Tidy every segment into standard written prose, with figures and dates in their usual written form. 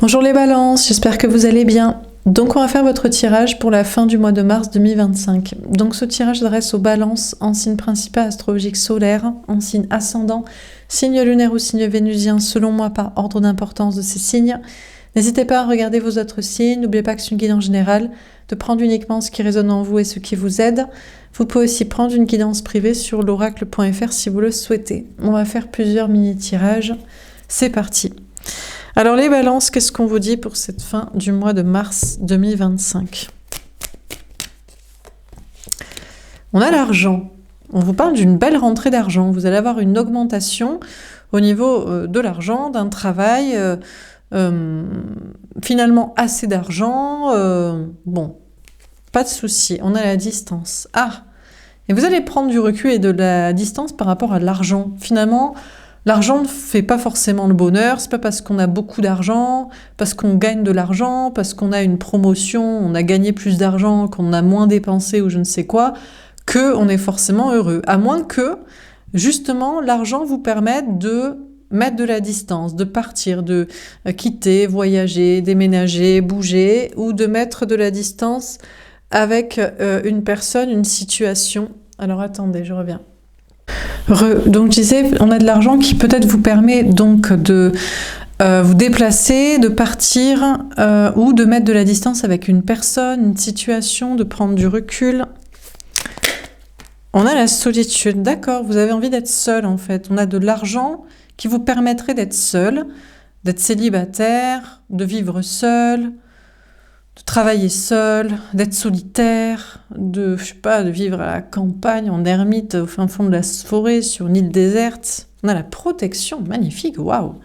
Bonjour les balances, j'espère que vous allez bien. Donc on va faire votre tirage pour la fin du mois de mars 2025. Donc ce tirage s'adresse aux balances en signe principal astrologique solaire, en signe ascendant, signe lunaire ou signe vénusien, selon moi par ordre d'importance de ces signes. N'hésitez pas à regarder vos autres signes, n'oubliez pas que c'est une guidance générale, de prendre uniquement ce qui résonne en vous et ce qui vous aide. Vous pouvez aussi prendre une guidance privée sur l'oracle.fr si vous le souhaitez. On va faire plusieurs mini-tirages. C'est parti. Alors les balances, qu'est-ce qu'on vous dit pour cette fin du mois de mars 2025? On a l'argent. On vous parle d'une belle rentrée d'argent. Vous allez avoir une augmentation au niveau de l'argent, d'un travail, finalement assez d'argent. Bon, pas de souci. On a la distance. Ah, et vous allez prendre du recul et de la distance par rapport à l'argent. Finalement, l'argent ne fait pas forcément le bonheur, c'est pas parce qu'on a beaucoup d'argent, parce qu'on gagne de l'argent, parce qu'on a une promotion, on a gagné plus d'argent, qu'on a moins dépensé ou je ne sais quoi, qu'on est forcément heureux. À moins que, justement, l'argent vous permette de mettre de la distance, de partir, de quitter, voyager, déménager, bouger, ou de mettre de la distance avec une personne, une situation. Alors attendez, je reviens. Donc je disais, on a de l'argent qui peut-être vous permet donc de vous déplacer, de partir ou de mettre de la distance avec une personne, une situation, de prendre du recul. On a la solitude, d'accord, vous avez envie d'être seul en fait. On a de l'argent qui vous permettrait d'être seul, d'être célibataire, de vivre seul, de travailler seul, d'être solitaire, de, je sais pas, de vivre à la campagne, en ermite, au fin fond de la forêt, sur une île déserte. On a la protection, magnifique, waouh!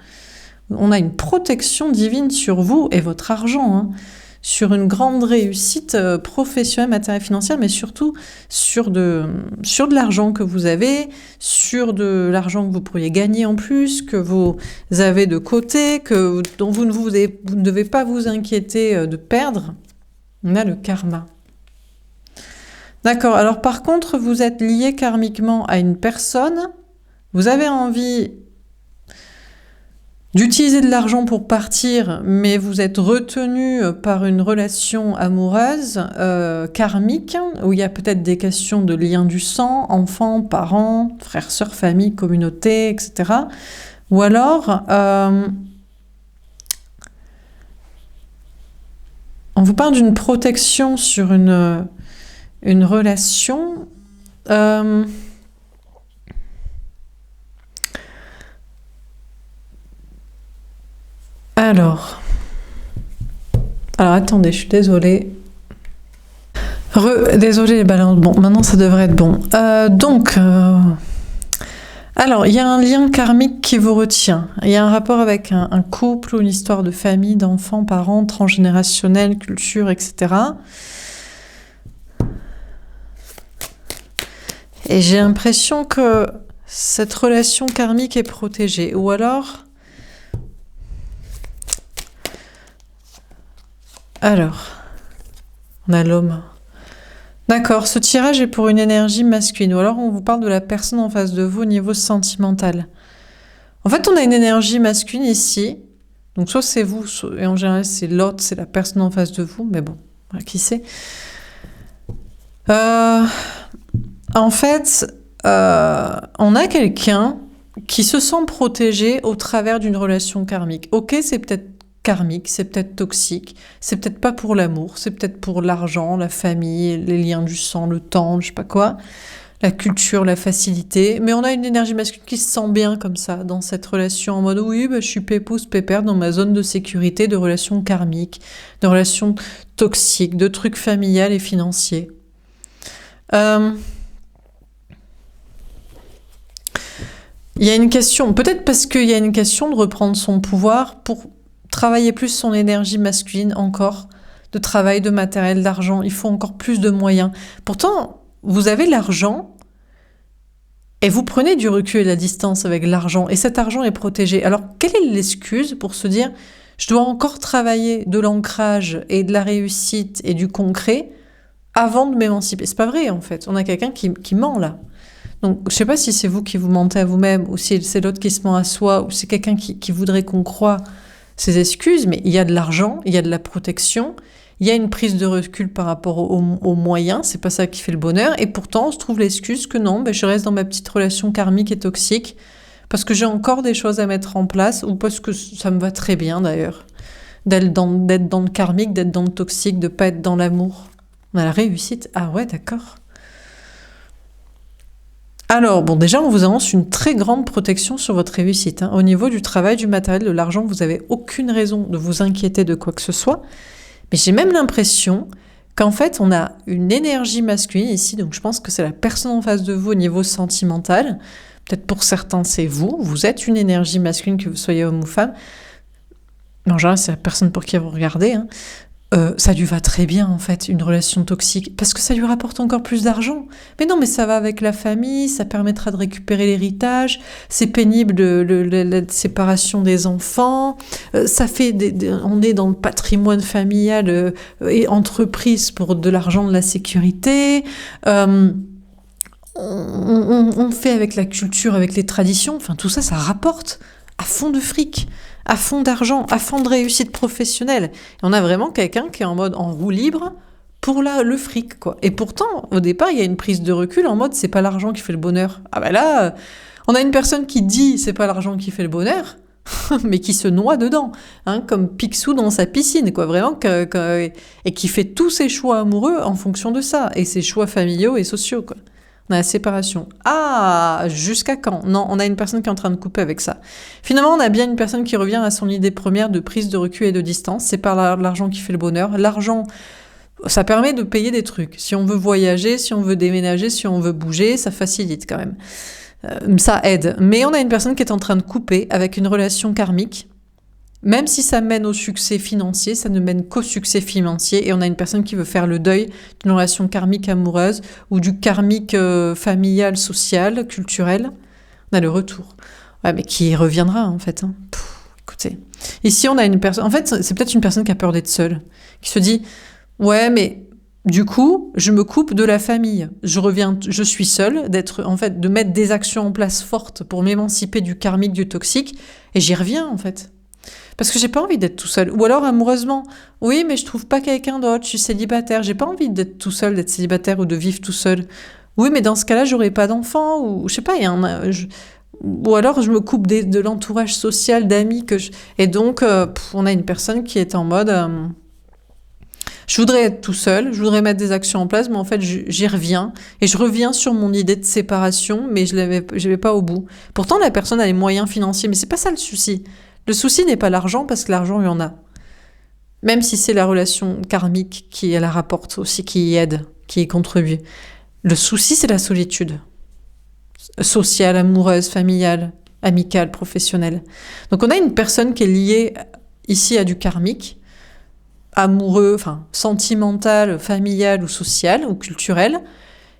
On a une protection divine sur vous et votre argent, hein, sur une grande réussite professionnelle, matérielle, financière, mais surtout sur de l'argent que vous avez, sur de l'argent que vous pourriez gagner en plus, que vous avez de côté, dont vous ne devez pas vous inquiéter de perdre. On a le karma. D'accord, alors par contre, vous êtes lié karmiquement à une personne, vous avez envie d'utiliser de l'argent pour partir, mais vous êtes retenu par une relation amoureuse karmique, où il y a peut-être des questions de lien du sang, enfants, parents, frères, sœurs, famille, communauté, etc. Ou alors, on vous parle d'une protection sur une relation. Alors attendez, je suis désolée. Désolée les balances. Bon, maintenant ça devrait être bon. Alors, il y a un lien karmique qui vous retient. Il y a un rapport avec un couple ou une histoire de famille, d'enfants, parents, transgénérationnel, culture, etc. Et j'ai l'impression que cette relation karmique est protégée. Ou alors... on a l'homme. D'accord, ce tirage est pour une énergie masculine. Ou alors on vous parle de la personne en face de vous au niveau sentimental. En fait, on a une énergie masculine ici. Donc soit c'est vous, et en général c'est l'autre, c'est la personne en face de vous. Mais bon, voilà, qui sait. En fait, on a quelqu'un qui se sent protégé au travers d'une relation karmique. Ok, c'est peut-être karmique, c'est peut-être toxique, c'est peut-être pas pour l'amour, c'est peut-être pour l'argent, la famille, les liens du sang, le temps, je sais pas quoi, la culture, la facilité, mais on a une énergie masculine qui se sent bien comme ça, dans cette relation, en mode oui, je suis pépouze, pépère dans ma zone de sécurité, de relations karmiques, de relations toxiques, de trucs familiales et financiers. Il y a une question, peut-être parce qu'il y a une question de reprendre son pouvoir pour travailler plus son énergie masculine encore, de travail, de matériel, d'argent. Il faut encore plus de moyens. Pourtant, vous avez l'argent et vous prenez du recul et de la distance avec l'argent. Et cet argent est protégé. Alors, quelle est l'excuse pour se dire « je dois encore travailler de l'ancrage et de la réussite et du concret avant de m'émanciper ». C'est pas vrai, en fait. On a quelqu'un qui ment, là. Donc, je sais pas si c'est vous qui vous mentez à vous-même ou si c'est l'autre qui se ment à soi ou c'est quelqu'un qui voudrait qu'on croie ces excuses, mais il y a de l'argent, il y a de la protection, il y a une prise de recul par rapport aux moyens, c'est pas ça qui fait le bonheur, et pourtant on se trouve l'excuse que non, je reste dans ma petite relation karmique et toxique, parce que j'ai encore des choses à mettre en place, ou parce que ça me va très bien d'ailleurs, d'être dans le karmique, d'être dans le toxique, de pas être dans l'amour. On a la réussite, ah ouais, d'accord. Alors, bon, déjà, on vous annonce une très grande protection sur votre réussite. Au niveau du travail, du matériel, de l'argent, vous n'avez aucune raison de vous inquiéter de quoi que ce soit. Mais j'ai même l'impression qu'en fait, on a une énergie masculine ici, donc je pense que c'est la personne en face de vous au niveau sentimental. Peut-être pour certains, c'est vous. Vous êtes une énergie masculine, que vous soyez homme ou femme. Mais en général, c'est la personne pour qui vous regardez. Ça lui va très bien, en fait, une relation toxique, parce que ça lui rapporte encore plus d'argent. Mais non, mais ça va avec la famille, ça permettra de récupérer l'héritage, c'est pénible la séparation des enfants, ça fait on est dans le patrimoine familial et entreprise pour de l'argent, de la sécurité, on fait avec la culture, avec les traditions, enfin tout ça, ça rapporte à fond de fric, à fond d'argent, à fond de réussite professionnelle. Et on a vraiment quelqu'un qui est en mode en roue libre pour le fric, quoi. Et pourtant, au départ, il y a une prise de recul en mode c'est pas l'argent qui fait le bonheur. Ah bah là, on a une personne qui dit c'est pas l'argent qui fait le bonheur, mais qui se noie dedans, comme Picsou dans sa piscine, quoi, vraiment, et qui fait tous ses choix amoureux en fonction de ça, et ses choix familiaux et sociaux, quoi. On a la séparation. Ah, jusqu'à quand? Non, on a une personne qui est en train de couper avec ça. Finalement, on a bien une personne qui revient à son idée première de prise de recul et de distance. C'est pas l'argent qui fait le bonheur. L'argent, ça permet de payer des trucs. Si on veut voyager, si on veut déménager, si on veut bouger, ça facilite quand même. Ça aide. Mais on a une personne qui est en train de couper avec une relation karmique. Même si ça mène au succès financier, ça ne mène qu'au succès financier. Et on a une personne qui veut faire le deuil d'une relation karmique amoureuse ou du karmique familial, social, culturel. On a le retour. Ouais, mais qui reviendra, en fait. Écoutez. Ici, on a une personne... En fait, c'est peut-être une personne qui a peur d'être seule. Qui se dit, ouais, mais du coup, je me coupe de la famille. Je suis seule, de mettre des actions en place fortes pour m'émanciper du karmique, du toxique. Et j'y reviens, en fait. Parce que j'ai pas envie d'être tout seul. Ou alors amoureusement. Oui, mais je trouve pas quelqu'un d'autre, je suis célibataire. J'ai pas envie d'être tout seul, d'être célibataire ou de vivre tout seul. Oui, mais dans ce cas-là, j'aurai pas d'enfant. Ou je sais pas, ou alors je me coupe de l'entourage social, d'amis. Et donc, on a une personne qui est en mode... je voudrais être tout seul, je voudrais mettre des actions en place, mais en fait, j'y reviens. Et je reviens sur mon idée de séparation, mais je vais pas au bout. Pourtant, la personne a les moyens financiers, mais c'est pas ça le souci. Le souci n'est pas l'argent, parce que l'argent, il y en a. Même si c'est la relation karmique qui la rapporte aussi, qui y aide, qui y contribue. Le souci, c'est la solitude. Sociale, amoureuse, familiale, amicale, professionnelle. Donc on a une personne qui est liée ici à du karmique, amoureux, sentimental, familial ou social ou culturel,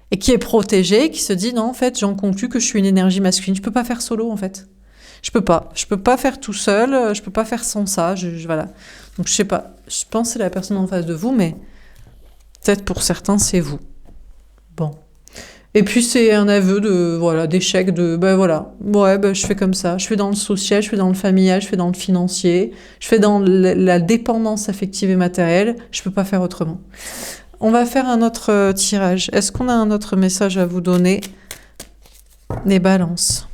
et qui est protégée, qui se dit non, en fait, j'en conclus que je suis une énergie masculine. Je peux pas faire solo, en fait. Je peux pas faire tout seul, je peux pas faire sans ça, voilà. Donc je sais pas, je pense que c'est la personne en face de vous, mais peut-être pour certains c'est vous. Bon. Et puis c'est un aveu d'échec, je fais comme ça, je fais dans le social, je fais dans le familial, je fais dans le financier, je fais dans la dépendance affective et matérielle, je peux pas faire autrement. On va faire un autre tirage. Est-ce qu'on a un autre message à vous donner? Les balances.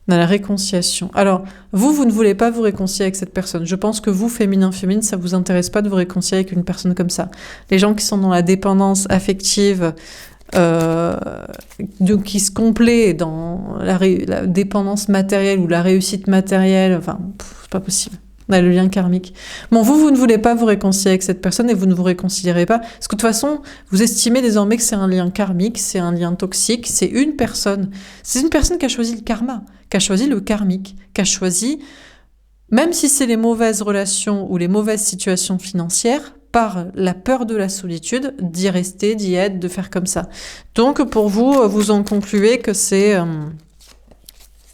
On a la réconciliation. Alors, vous ne voulez pas vous réconcilier avec cette personne. Je pense que vous, féminin, ça vous intéresse pas de vous réconcilier avec une personne comme ça. Les gens qui sont dans la dépendance affective, qui se complaît dans la dépendance matérielle ou la réussite matérielle, c'est pas possible. On a le lien karmique. Bon, vous ne voulez pas vous réconcilier avec cette personne et vous ne vous réconcilierez pas. Parce que de toute façon, vous estimez désormais que c'est un lien karmique, c'est un lien toxique, c'est une personne. C'est une personne qui a choisi le karma, qui a choisi le karmique, qui a choisi, même si c'est les mauvaises relations ou les mauvaises situations financières, par la peur de la solitude, d'y rester, d'y être, de faire comme ça. Donc pour vous, vous en concluez que c'est un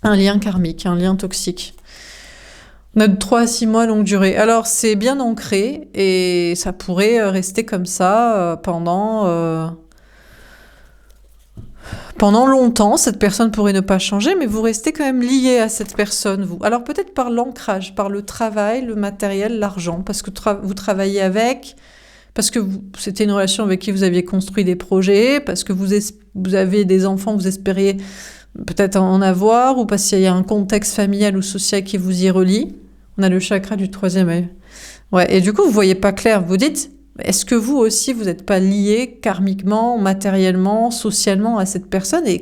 lien karmique, un lien toxique. On a de 3 à 6 mois longue durée. Alors, c'est bien ancré et ça pourrait rester comme ça pendant Pendant longtemps, cette personne pourrait ne pas changer, mais vous restez quand même lié à cette personne, vous. Alors peut-être par l'ancrage, par le travail, le matériel, l'argent, parce que vous travaillez avec, parce que c'était une relation avec qui vous aviez construit des projets, parce que vous avez des enfants, vous espériez peut-être en avoir, ou parce qu'il y a un contexte familial ou social qui vous y relie. On a le chakra du 3e œil. Ouais, et du coup, vous voyez pas clair. Vous dites, est-ce que vous aussi, vous n'êtes pas lié karmiquement, matériellement, socialement à cette personne? Et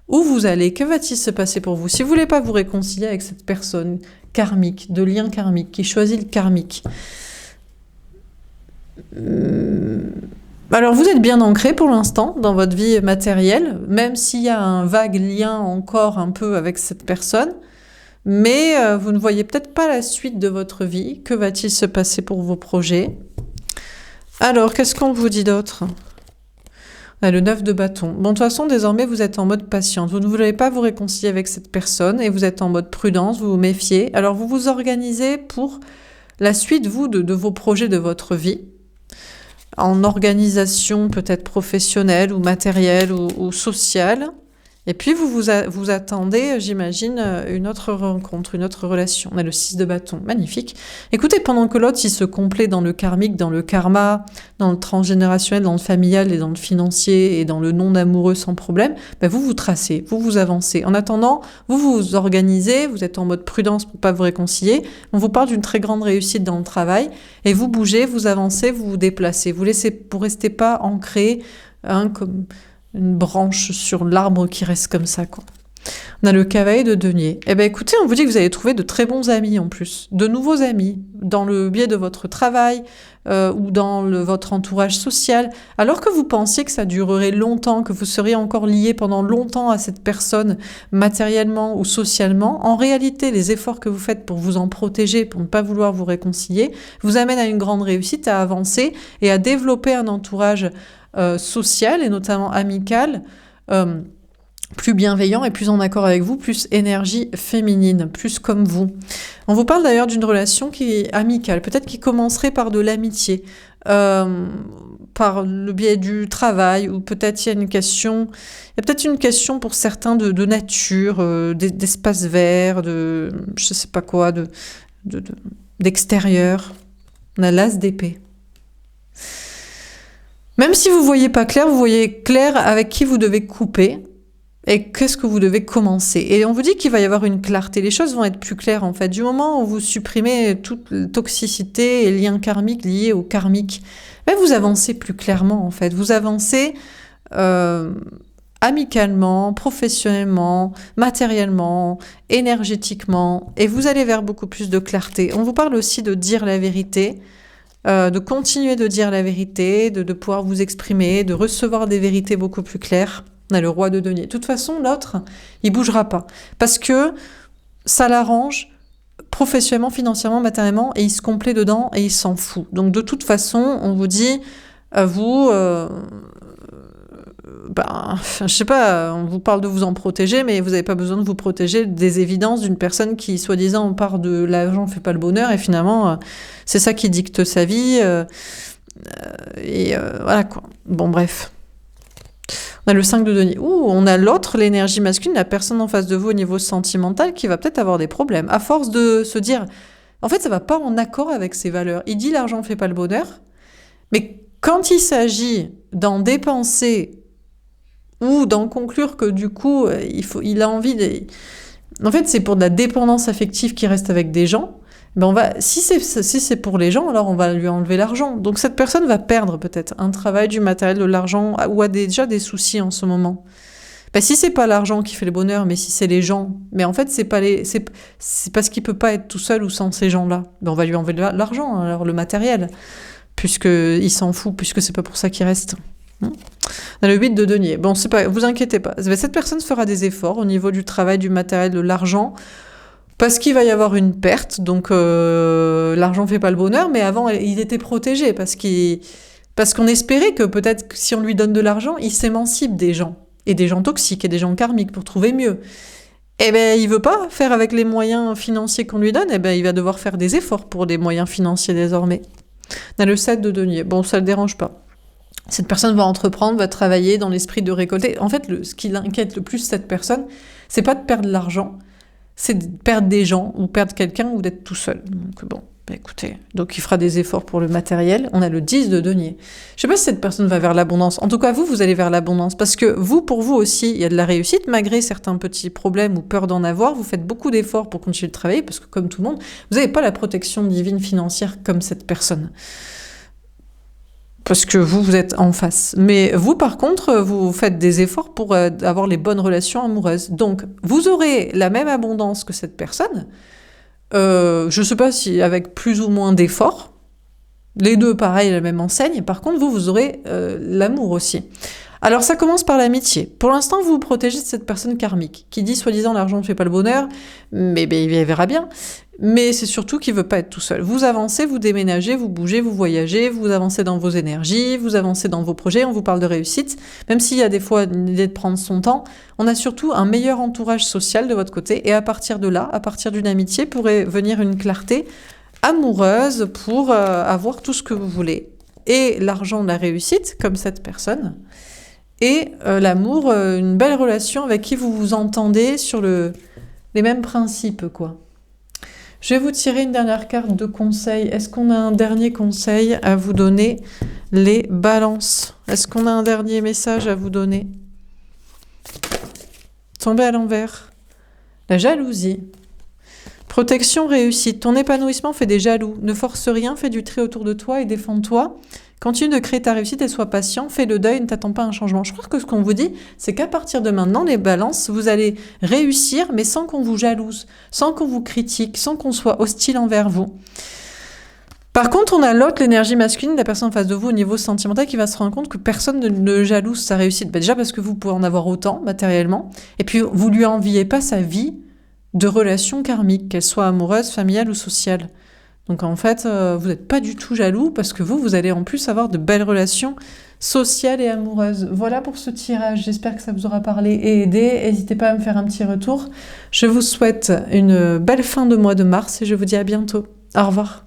où vous allez? Que va-t-il se passer pour vous? Si vous voulez pas vous réconcilier avec cette personne karmique, de lien karmique, qui choisit le karmique, alors vous êtes bien ancré pour l'instant dans votre vie matérielle, même s'il y a un vague lien encore un peu avec cette personne, mais vous ne voyez peut-être pas la suite de votre vie. Que va-t-il se passer pour vos projets? Alors, qu'est-ce qu'on vous dit d'autre? On a le 9 de bâton. Bon, de toute façon, désormais, vous êtes en mode patience. Vous ne voulez pas vous réconcilier avec cette personne et vous êtes en mode prudence, vous vous méfiez. Alors, vous vous organisez pour la suite, vous, de vos projets de votre vie, en organisation peut-être professionnelle ou matérielle ou sociale. Et puis, vous attendez, j'imagine, une autre rencontre, une autre relation. On a le 6 de bâton, magnifique. Écoutez, pendant que l'autre, il se complaît dans le karmique, dans le karma, dans le transgénérationnel, dans le familial et dans le financier et dans le non-amoureux sans problème, ben vous tracez, vous avancez. En attendant, vous vous organisez, vous êtes en mode prudence pour pas vous réconcilier. On vous parle d'une très grande réussite dans le travail et vous bougez, vous avancez, vous vous déplacez. Vous restez pas ancré, comme une branche sur l'arbre qui reste comme ça, quoi. On a le cavalier de denier. Eh bien, écoutez, on vous dit que vous allez trouver de très bons amis en plus, de nouveaux amis, dans le biais de votre travail ou dans votre entourage social. Alors que vous pensiez que ça durerait longtemps, que vous seriez encore lié pendant longtemps à cette personne, matériellement ou socialement, en réalité, les efforts que vous faites pour vous en protéger, pour ne pas vouloir vous réconcilier, vous amènent à une grande réussite, à avancer et à développer un entourage social et notamment amical, plus bienveillant et plus en accord avec vous, plus énergie féminine, plus comme vous. On vous parle d'ailleurs d'une relation qui est amicale, peut-être qui commencerait par de l'amitié, par le biais du travail, ou peut-être il y a peut-être une question pour certains de nature, d'espace vert, de je sais pas quoi, d'extérieur. On a l'as d'épée. Même si vous voyez pas clair, vous voyez clair avec qui vous devez couper et qu'est-ce que vous devez commencer. Et on vous dit qu'il va y avoir une clarté. Les choses vont être plus claires, en fait. Du moment où vous supprimez toute toxicité et liens karmiques liés au karmique, ben vous avancez plus clairement, en fait. Vous avancez amicalement, professionnellement, matériellement, énergétiquement, et vous allez vers beaucoup plus de clarté. On vous parle aussi de dire la vérité, de continuer de dire la vérité, de pouvoir vous exprimer, de recevoir des vérités beaucoup plus claires. On a le roi de denier. De toute façon, l'autre, il bougera pas. Parce que ça l'arrange professionnellement, financièrement, matériellement, et il se complaît dedans et il s'en fout. Donc de toute façon, on vous dit, je sais pas, on vous parle de vous en protéger, mais vous n'avez pas besoin de vous protéger des évidences d'une personne qui, soi-disant, part de l'argent fait pas le bonheur, et finalement, c'est ça qui dicte sa vie. Voilà quoi. Bon, bref. On a le 5 de denier. On a l'autre, l'énergie masculine, la personne en face de vous au niveau sentimental qui va peut-être avoir des problèmes. À force de se dire, en fait, ça va pas en accord avec ses valeurs. Il dit l'argent fait pas le bonheur, mais quand il s'agit d'en dépenser ou d'en conclure que du coup, il a envie de... En fait, c'est pour de la dépendance affective qui reste avec des gens. Ben si c'est pour les gens, alors on va lui enlever l'argent. Donc cette personne va perdre peut-être un travail, du matériel, de l'argent, ou a déjà des soucis en ce moment. Ben si c'est pas l'argent qui fait le bonheur, mais si c'est les gens, mais en fait c'est parce qu'il peut pas être tout seul ou sans ces gens-là. Ben on va lui enlever l'argent, alors le matériel, puisque il s'en fout, puisque c'est pas pour ça qu'il reste. On a le 8 de denier. Bon, c'est pas, vous inquiétez pas. Cette personne fera des efforts au niveau du travail, du matériel, de l'argent. Parce qu'il va y avoir une perte, donc l'argent ne fait pas le bonheur, mais avant, il était protégé, parce qu'on espérait que peut-être si on lui donne de l'argent, il s'émancipe des gens, et des gens toxiques, et des gens karmiques, pour trouver mieux. Eh bien, il veut pas faire avec les moyens financiers qu'on lui donne, eh bien, il va devoir faire des efforts pour des moyens financiers désormais. On a le 7 de denier, bon, ça le dérange pas. Cette personne va entreprendre, va travailler dans l'esprit de récolter. En fait, ce qui l'inquiète le plus cette personne, c'est pas de perdre l'argent, c'est de perdre des gens ou perdre quelqu'un ou d'être tout seul. Donc bon, bah écoutez, donc il fera des efforts pour le matériel. On a le 10 de denier. Je sais pas si cette personne va vers l'abondance. En tout cas, vous allez vers l'abondance parce que vous, pour vous aussi, il y a de la réussite malgré certains petits problèmes ou peur d'en avoir. Vous faites beaucoup d'efforts pour continuer de travailler parce que comme tout le monde, vous n'avez pas la protection divine financière comme cette personne. Parce que vous êtes en face. Mais vous, par contre, vous faites des efforts pour avoir les bonnes relations amoureuses. Donc, vous aurez la même abondance que cette personne. Je ne sais pas si avec plus ou moins d'efforts. Les deux, pareil, la même enseigne. Par contre, vous aurez l'amour aussi. Alors, ça commence par l'amitié. Pour l'instant, vous vous protégez de cette personne karmique qui dit, soi-disant, l'argent ne fait pas le bonheur. Mais il verra bien. Mais c'est surtout qu'il veut pas être tout seul. Vous avancez, vous déménagez, vous bougez, vous voyagez, vous avancez dans vos énergies, vous avancez dans vos projets, on vous parle de réussite. Même s'il y a des fois une idée de prendre son temps, on a surtout un meilleur entourage social de votre côté. Et à partir de là, à partir d'une amitié, pourrait venir une clarté amoureuse pour avoir tout ce que vous voulez. Et l'argent de la réussite, comme cette personne. Et l'amour, une belle relation avec qui vous vous entendez sur les mêmes principes, quoi. Je vais vous tirer une dernière carte de conseil. Est-ce qu'on a un dernier conseil à vous donner? Les balances. Est-ce qu'on a un dernier message à vous donner? Tombé à l'envers. La jalousie. Protection, réussite. Ton épanouissement fait des jaloux. Ne force rien, fais du tri autour de toi et défends-toi. Continue de créer ta réussite et sois patient. Fais le deuil, ne t'attends pas à un changement. Je crois que ce qu'on vous dit, c'est qu'à partir de maintenant, les balances, vous allez réussir, mais sans qu'on vous jalouse, sans qu'on vous critique, sans qu'on soit hostile envers vous. Par contre, on a l'autre, l'énergie masculine, la personne en face de vous au niveau sentimental qui va se rendre compte que personne ne jalouse sa réussite. Déjà parce que vous pouvez en avoir autant matériellement, et puis vous lui enviez pas sa vie de relations karmiques, qu'elles soient amoureuses, familiales ou sociales. Donc en fait, vous n'êtes pas du tout jaloux parce que vous allez en plus avoir de belles relations sociales et amoureuses. Voilà pour ce tirage, j'espère que ça vous aura parlé et aidé. N'hésitez pas à me faire un petit retour. Je vous souhaite une belle fin de mois de mars et je vous dis à bientôt. Au revoir.